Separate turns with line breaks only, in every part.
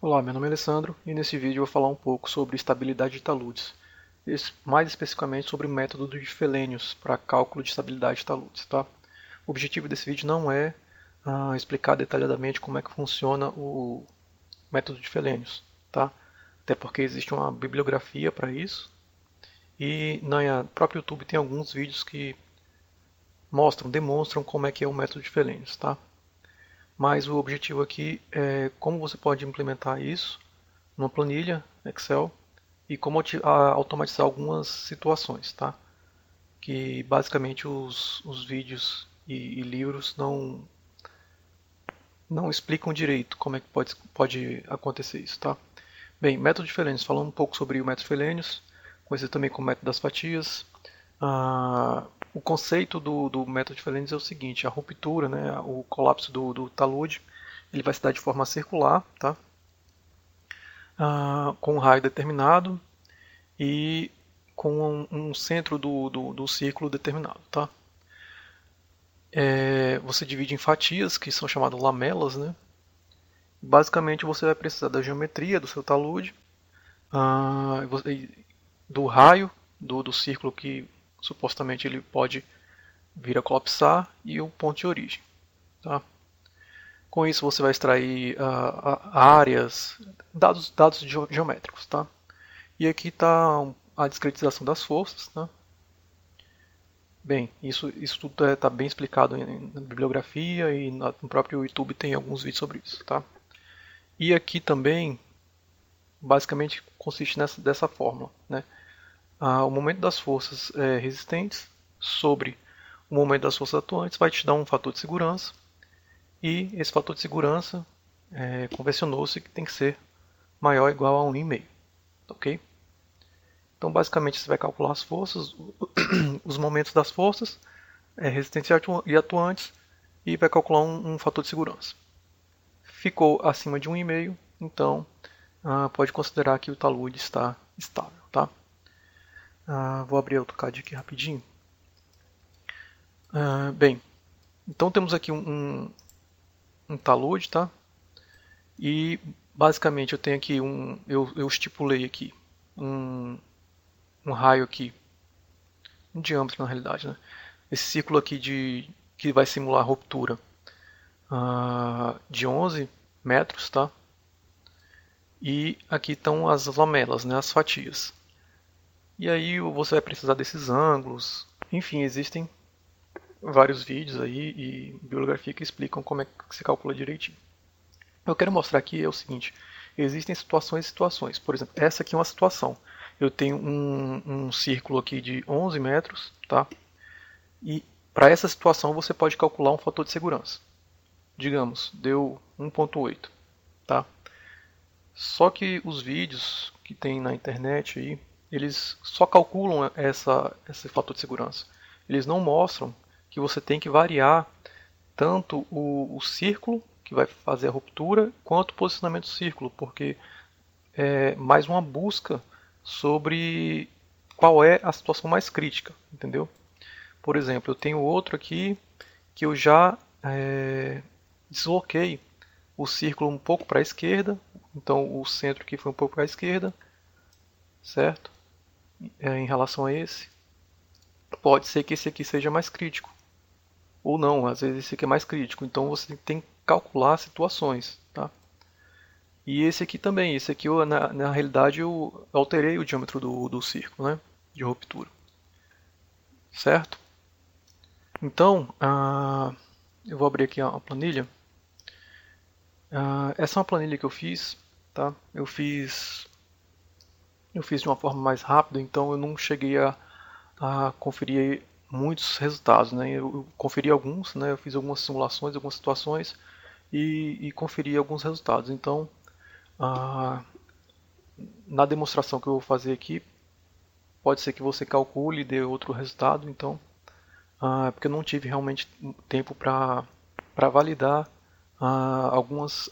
Olá, meu nome é Alessandro e nesse vídeo eu vou falar um pouco sobre estabilidade de taludes, mais especificamente sobre o método de Frobenius para cálculo de estabilidade de taludes. Tá? O objetivo desse vídeo não é explicar detalhadamente como é que funciona o método de Frobenius, tá? Até porque existe uma bibliografia para isso e no próprio YouTube tem alguns vídeos que demonstram como é que é o método de Frobenius, tá? Mas o objetivo aqui é como você pode implementar isso numa planilha Excel e como automatizar algumas situações, tá? Que basicamente os vídeos e livros não explicam direito como é que pode acontecer isso, tá? Bem, método de Frobenius, falando um pouco sobre o método de Frobenius, conhecido também como método das fatias. O conceito do método de Frobenius é o seguinte: a ruptura, né, o colapso do talude, ele vai se dar de forma circular, tá? Com um raio determinado e com um centro do círculo determinado, tá? Você divide em fatias, que são chamadas lamelas, né? Basicamente você vai precisar da geometria do seu talude, do raio do círculo que supostamente ele pode vir a colapsar e o ponto de origem, tá? Com isso você vai extrair áreas, dados geométricos, tá? E aqui está a discretização das forças, tá? Bem, isso tudo está bem explicado na bibliografia e no próprio YouTube tem alguns vídeos sobre isso, tá? E aqui também, basicamente, consiste dessa fórmula, né? O momento das forças resistentes sobre o momento das forças atuantes vai te dar um fator de segurança e esse fator de segurança convencionou-se que tem que ser maior ou igual a 1,5, ok? Então, basicamente, você vai calcular as forças, os momentos das forças resistentes e atuantes e vai calcular um fator de segurança. Ficou acima de 1,5, então pode considerar que o talude está estável. Tá? Vou abrir o AutoCAD aqui rapidinho. Bem, então temos aqui um talude, tá? E basicamente eu tenho aqui eu estipulei aqui um raio aqui, um diâmetro na realidade, né? Esse círculo aqui que vai simular a ruptura de 11 metros, tá? E aqui estão as lamelas, né, as fatias. E aí você vai precisar desses ângulos. Enfim, existem vários vídeos aí e bibliografia que explicam como é que se calcula direitinho. Eu quero mostrar aqui é o seguinte: existem situações e situações. Por exemplo, essa aqui é uma situação. Eu tenho um círculo aqui de 11 metros, tá? E para essa situação você pode calcular um fator de segurança. Digamos, deu 1,8, tá? Só que os vídeos que tem na internet aí, eles só calculam esse fator de segurança. Eles não mostram que você tem que variar tanto o círculo que vai fazer a ruptura, quanto o posicionamento do círculo, porque é mais uma busca sobre qual é a situação mais crítica, entendeu? Por exemplo, eu tenho outro aqui que eu já desloquei o círculo um pouco para a esquerda, então o centro aqui foi um pouco para a esquerda, certo? Em relação a esse, pode ser que esse aqui seja mais crítico, ou não, às vezes esse aqui é mais crítico, então você tem que calcular situações, tá? E esse aqui também, esse aqui na realidade eu alterei o diâmetro do círculo, né? De ruptura, certo? Então, eu vou abrir aqui a planilha. Essa é uma planilha que eu fiz, tá? Eu fiz de uma forma mais rápida, então eu não cheguei a conferir muitos resultados, né? Eu conferi alguns, né? Eu fiz algumas simulações, algumas situações e conferi alguns resultados. Então, na demonstração que eu vou fazer aqui, pode ser que você calcule e dê outro resultado. Então, porque eu não tive realmente tempo para validar algumas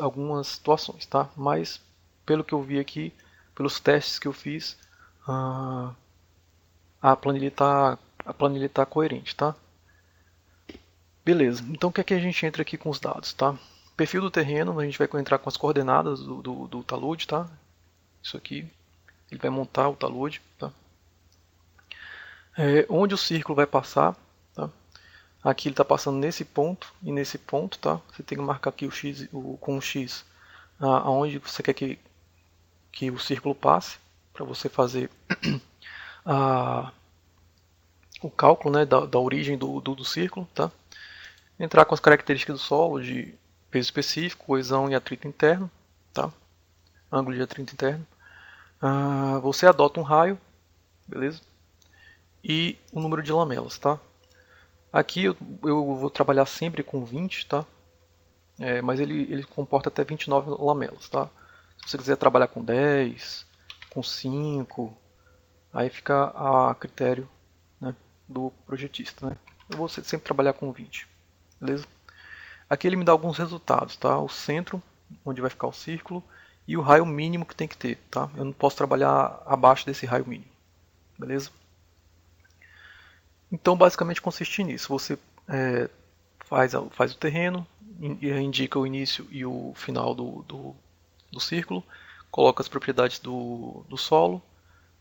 situações, tá? Mas pelo que eu vi aqui, pelos testes que eu fiz, a planilha está coerente, tá? Beleza. Então o que é que a gente entra aqui com os dados, tá? Perfil do terreno, a gente vai entrar com as coordenadas do talude, tá? Isso aqui, ele vai montar o talude, tá? Onde o círculo vai passar, tá? Aqui ele está passando nesse ponto e nesse ponto, tá? Você tem que marcar aqui o X, com o X aonde você quer que o círculo passe, para você fazer o cálculo, né, da origem do círculo, tá? Entrar com as características do solo, de peso específico, coesão e atrito interno, tá? Ângulo de atrito interno. Você adota um raio, beleza? E o número de lamelas, tá? Aqui eu vou trabalhar sempre com 20, tá? Mas ele comporta até 29 lamelas, tá? Se você quiser trabalhar com 10, com 5, aí fica a critério, né, do projetista, né? Eu vou sempre trabalhar com 20, beleza? Aqui ele me dá alguns resultados, tá? O centro, onde vai ficar o círculo, e o raio mínimo que tem que ter, tá? Eu não posso trabalhar abaixo desse raio mínimo, beleza? Então, basicamente consiste nisso. Você faz o terreno, indica o início e o final do círculo, coloca as propriedades do solo,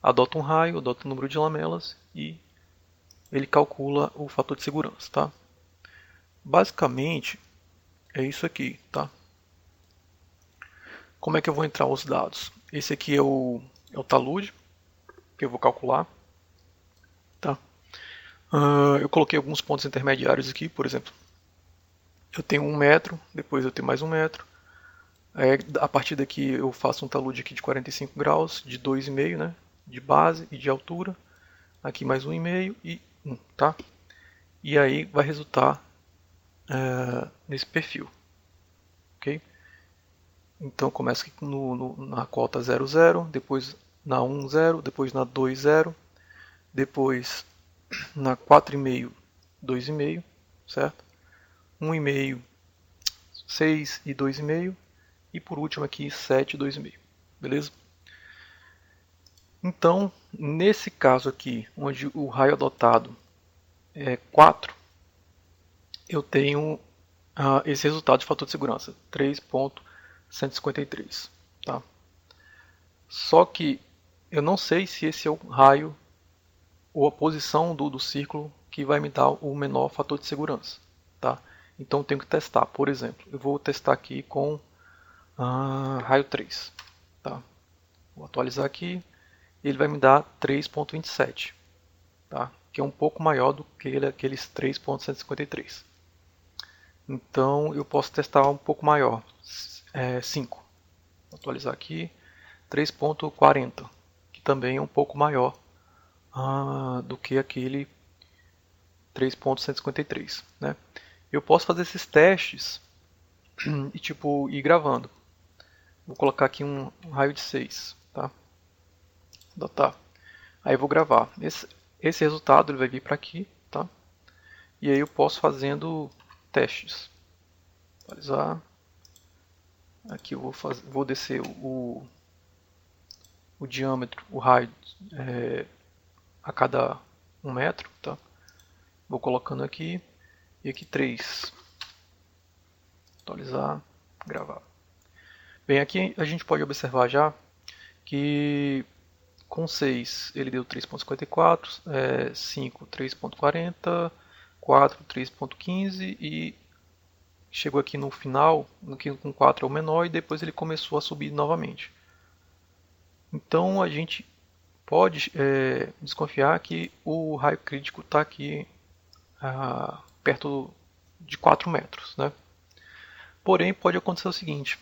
adota um raio, adota o número de lamelas e ele calcula o fator de segurança, tá? Basicamente é isso aqui, tá? Como é que eu vou entrar os dados? Esse aqui é o talude que eu vou calcular, tá? Eu coloquei alguns pontos intermediários aqui, por exemplo, eu tenho 1 metro, depois eu tenho mais 1 metro. A partir daqui eu faço um talude aqui de 45 graus, de 2,5, né, de base e de altura. Aqui mais 1,5 e 1, tá? E aí vai resultar nesse perfil, ok? Então começa aqui na cota 0, 0, depois na 1, 0, depois na 2, 0, depois na 4,5, 2,5, certo? 1,5, 6 e 2,5 e por último aqui 7 e 2,5, beleza? Então, nesse caso aqui, onde o raio adotado é 4, eu tenho esse resultado de fator de segurança, 3.153, tá? Só que eu não sei se esse é o raio ou a posição do círculo que vai me dar o menor fator de segurança, tá? Então eu tenho que testar. Por exemplo, eu vou testar aqui com raio 3, tá? Vou atualizar aqui, ele vai me dar 3.27, tá? Que é um pouco maior do que aqueles 3.153. Então eu posso testar um pouco maior, 5. Vou atualizar aqui, 3.40, que também é um pouco maior do que aquele 3.153, né? Eu posso fazer esses testes e tipo ir gravando. Vou colocar aqui um raio de 6, tá? Datar. Aí eu vou gravar. Esse resultado ele vai vir para aqui, tá? E aí eu posso fazendo testes. Atualizar. Aqui eu vou descer o diâmetro, o raio a cada 1 metro, tá? Vou colocando aqui e aqui 3. Atualizar, gravar. Bem, aqui a gente pode observar já que com 6 ele deu 3.54, 5 3.40, 4 3.15 e chegou aqui no final, aqui com 4 é o menor e depois ele começou a subir novamente. Então a gente pode desconfiar que o raio crítico está aqui perto de 4 metros, né? Porém pode acontecer o seguinte,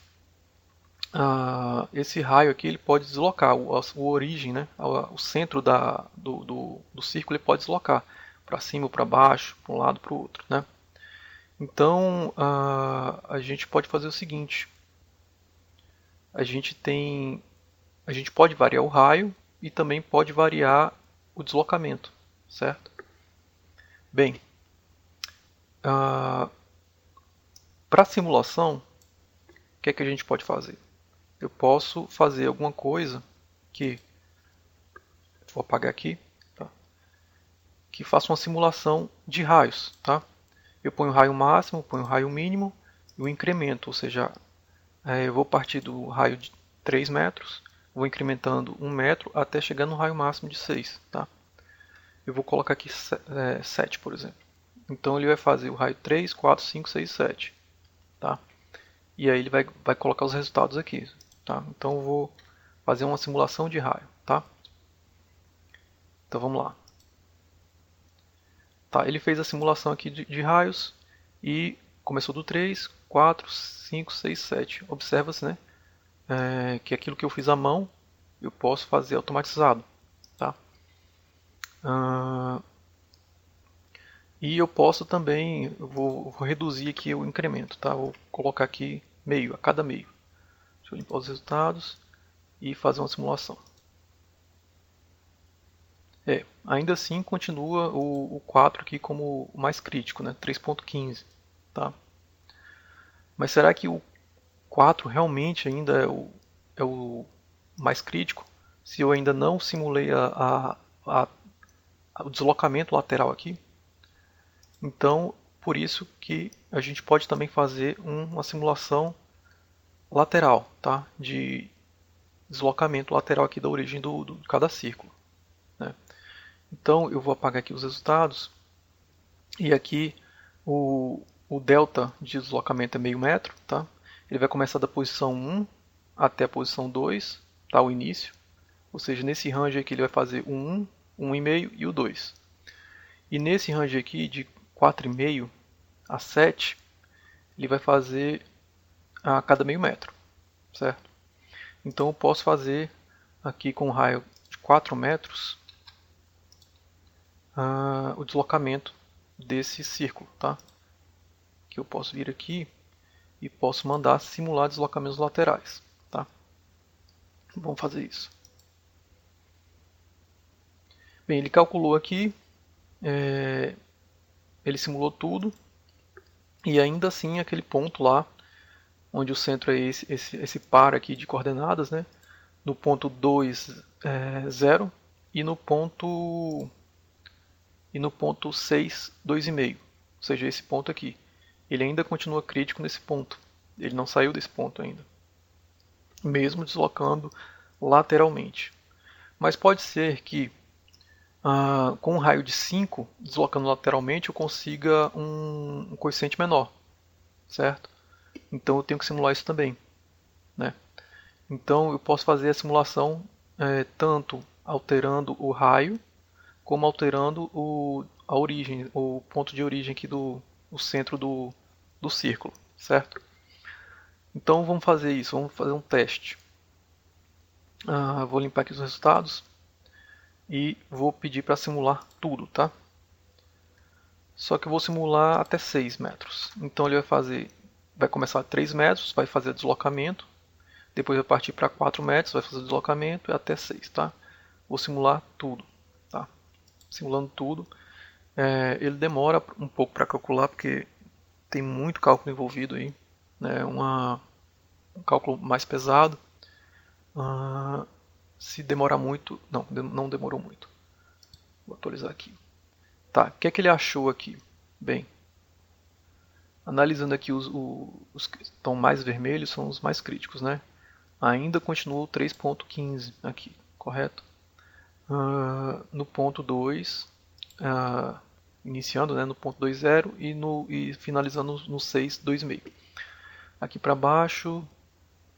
esse raio aqui ele pode deslocar, a origem, né? O centro do círculo ele pode deslocar para cima ou para baixo, para um lado para o outro, né? Então a gente pode fazer o seguinte, a gente pode variar o raio e também pode variar o deslocamento, certo? Bem, para a simulação, o que é que a gente pode fazer? Eu posso fazer alguma coisa que, vou apagar aqui, tá? Que faça uma simulação de raios, tá? Eu ponho o raio máximo, ponho o raio mínimo e o incremento, ou seja, eu vou partir do raio de 3 metros, vou incrementando 1 metro até chegar no raio máximo de 6. Tá? Eu vou colocar aqui 7, por exemplo. Então ele vai fazer o raio 3, 4, 5, 6, 7. Tá? E aí ele vai colocar os resultados aqui. Tá? Então eu vou fazer uma simulação de raio. Tá? Então vamos lá. Tá, ele fez a simulação aqui de raios e começou do 3, 4, 5, 6, 7. Observa-se, né, que aquilo que eu fiz à mão eu posso fazer automatizado. Tá? E eu posso também, eu vou reduzir aqui o incremento. Tá? Vou colocar aqui meio, a cada meio. Deixa eu limpar os resultados e fazer uma simulação. Ainda assim continua o 4 aqui como o mais crítico, né? 3.15. Tá? Mas será que o 4 realmente ainda é o mais crítico? Se eu ainda não simulei o deslocamento lateral aqui? Então, por isso que a gente pode também fazer uma simulação lateral, tá? De deslocamento lateral aqui da origem de cada círculo. Né? Então eu vou apagar aqui os resultados e aqui o delta de deslocamento é meio metro, tá? Ele vai começar da posição 1 até a posição 2, tá? O início, ou seja, nesse range aqui ele vai fazer o 1, 1,5 e o 2. E nesse range aqui de 4,5 a 7, ele vai fazer a cada meio metro, certo? Então eu posso fazer aqui com um raio de 4 metros o deslocamento desse círculo, tá? Que eu posso vir aqui e posso mandar simular deslocamentos laterais, tá? Vamos fazer isso. Bem, ele calculou aqui, ele simulou tudo e ainda assim aquele ponto lá, onde o centro é esse par aqui de coordenadas, né? No ponto 2, 0 e no ponto 6, 2,5, ou seja, esse ponto aqui. Ele ainda continua crítico nesse ponto. Ele não saiu desse ponto ainda. Mesmo deslocando lateralmente. Mas pode ser que com um raio de 5, deslocando lateralmente, eu consiga um coeficiente menor. Certo? Então eu tenho que simular isso também. Né? Então eu posso fazer a simulação tanto alterando o raio, como alterando a origem, o ponto de origem aqui do centro do círculo, certo? Então vamos fazer isso, vamos fazer um teste. Vou limpar aqui os resultados e vou pedir para simular tudo, tá? Só que eu vou simular até 6 metros. Então ele vai começar a 3 metros, vai fazer deslocamento, depois vai partir para 4 metros, vai fazer deslocamento e até 6, tá? Vou simular tudo, tá? Simulando tudo. Ele demora um pouco para calcular porque tem muito cálculo envolvido aí, né? Um cálculo mais pesado. Se demorar muito, não demorou muito. Vou atualizar aqui. Tá, o que é que ele achou aqui? Bem, analisando aqui os que estão mais vermelhos são os mais críticos, né? Ainda continua o 3.15 aqui, correto? No ponto 2, iniciando, né, no ponto 2,0 e finalizando no 6, 2,5. Aqui para baixo,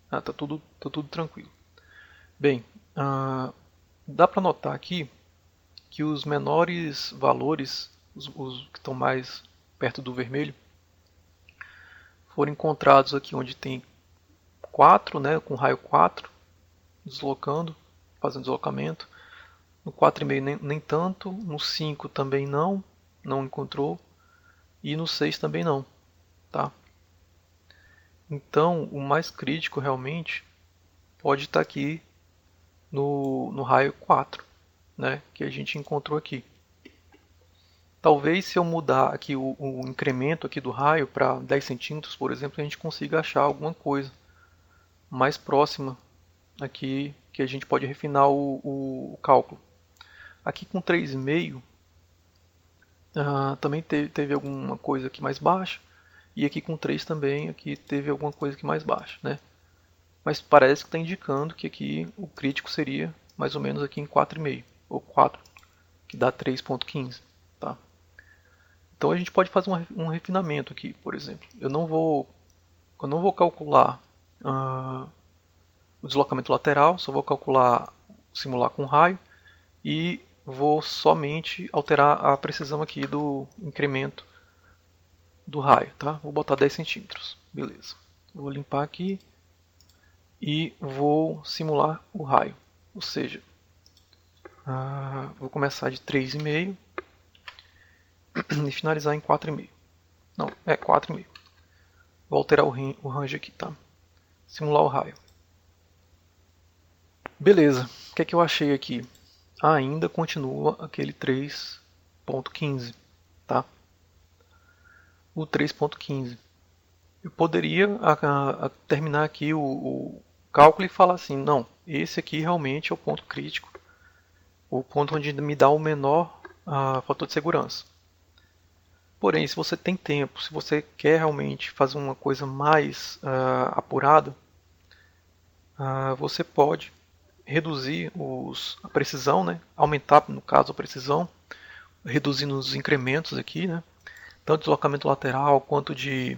tá tudo tranquilo. Bem, dá para notar aqui que os menores valores, os que estão mais perto do vermelho, foram encontrados aqui onde tem 4, né, com raio 4, deslocando, fazendo deslocamento. No 4,5 nem tanto, no 5 também não encontrou, e no 6 também não. Tá? Então, o mais crítico realmente pode estar aqui no raio 4, né, que a gente encontrou aqui. Talvez se eu mudar aqui o incremento aqui do raio para 10 centímetros, por exemplo, a gente consiga achar alguma coisa mais próxima aqui que a gente pode refinar o cálculo. Aqui com 3,5 também teve alguma coisa aqui mais baixa E aqui com 3 também, aqui teve alguma coisa aqui mais baixa, né? Mas parece que está indicando que aqui o crítico seria mais ou menos aqui em 4,5 ou 4, que dá 3,15, tá? Então a gente pode fazer um refinamento aqui, por exemplo. Eu não vou calcular o deslocamento lateral, só vou calcular, simular com raio e vou somente alterar a precisão aqui do incremento do raio, tá? Vou botar 10 centímetros, beleza. Vou limpar aqui e vou simular o raio, ou seja, vou começar de 3,5 e finalizar em 4,5. Não, é 4,5. Vou alterar o range aqui, tá? Simular o raio. Beleza, o que é que eu achei aqui? Ainda continua aquele 3,15, tá? O 3,15. Eu poderia terminar aqui o cálculo e falar assim, não, esse aqui realmente é o ponto crítico, o ponto onde me dá o menor fator de segurança. Porém, se você tem tempo, se você quer realmente fazer uma coisa mais apurada, você pode reduzir a precisão, né? Aumentar, no caso, a precisão, reduzindo os incrementos aqui, né? Tanto deslocamento lateral quanto de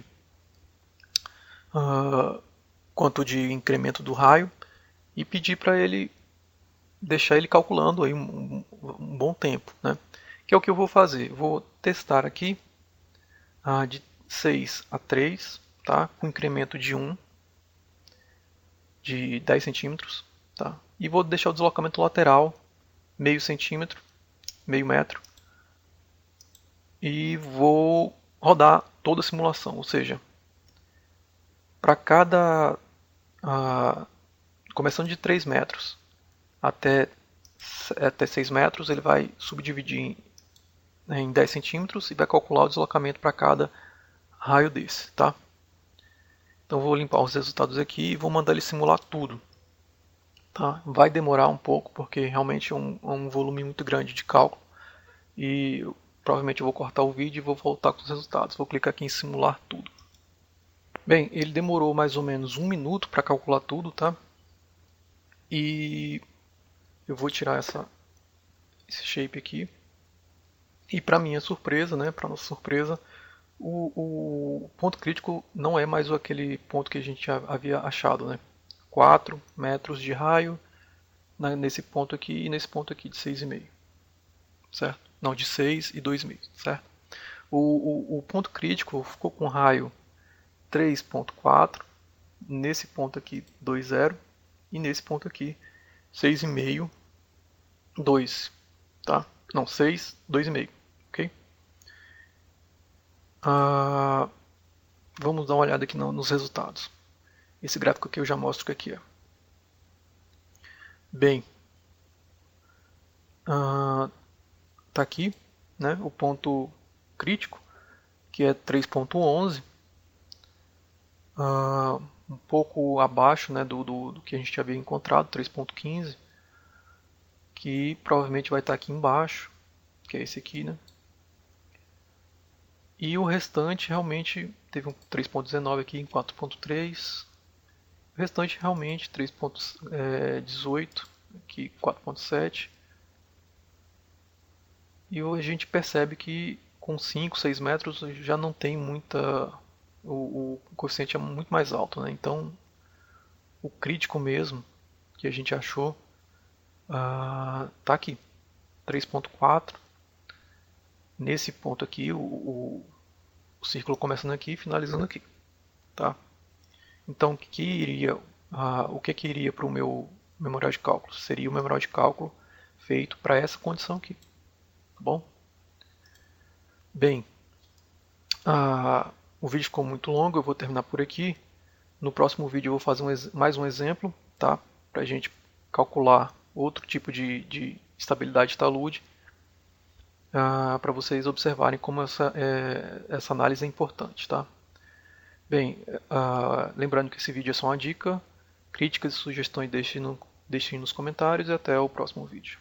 incremento do raio, e pedir para ele deixar ele calculando aí um bom tempo, né? Que é o que eu vou fazer. Vou testar aqui de 6 a 3, tá? Com incremento de 1 de 10 centímetros, tá? E vou deixar o deslocamento lateral meio centímetro, meio metro, e vou rodar toda a simulação, ou seja, para cada começando de 3 metros até 6 metros, ele vai subdividir em 10 centímetros e vai calcular o deslocamento para cada raio desse, tá? Então vou limpar os resultados aqui e vou mandar ele simular tudo, tá? Vai demorar um pouco porque realmente é um volume muito grande de cálculo e provavelmente eu vou cortar o vídeo e vou voltar com os resultados. Vou clicar aqui em simular tudo. Bem, ele demorou mais ou menos 1 minuto para calcular tudo, tá? E eu vou tirar esse shape aqui. E para minha surpresa, né, para nossa surpresa, o ponto crítico não é mais aquele ponto que a gente havia achado, né? 4 metros de raio nesse ponto aqui e nesse ponto aqui de 6,5, certo? Não, de 6 e 2,5, certo? O ponto crítico ficou com raio 3,4, nesse ponto aqui 2,0 e nesse ponto aqui 6,5, 2, tá? Não, 6, 2,5, ok? Vamos dar uma olhada aqui nos resultados. Esse gráfico aqui eu já mostro o que aqui é. Bem, tá aqui, né, o ponto crítico, que é 3,11, um pouco abaixo, né, do que a gente havia encontrado, 3,15, que provavelmente vai estar aqui embaixo, que é esse aqui, né? E o restante realmente teve um 3,19 aqui em 4,3. O restante realmente 3,18 aqui 4,7. E a gente percebe que com 5, 6 metros já não tem muita... O coeficiente é muito mais alto, né? Então o crítico mesmo que a gente achou tá aqui, 3,4. Nesse ponto aqui, o círculo começando aqui e finalizando aqui, tá? Então o que iria para o meu memorial de cálculo? Seria o memorial de cálculo feito para essa condição aqui, tá bom? Bem, o vídeo ficou muito longo, eu vou terminar por aqui. No próximo vídeo eu vou fazer mais um exemplo, tá? Para a gente calcular outro tipo de estabilidade de talude, para vocês observarem como essa análise é importante, tá? Bem, lembrando que esse vídeo é só uma dica. Críticas e sugestões deixem nos comentários e até o próximo vídeo.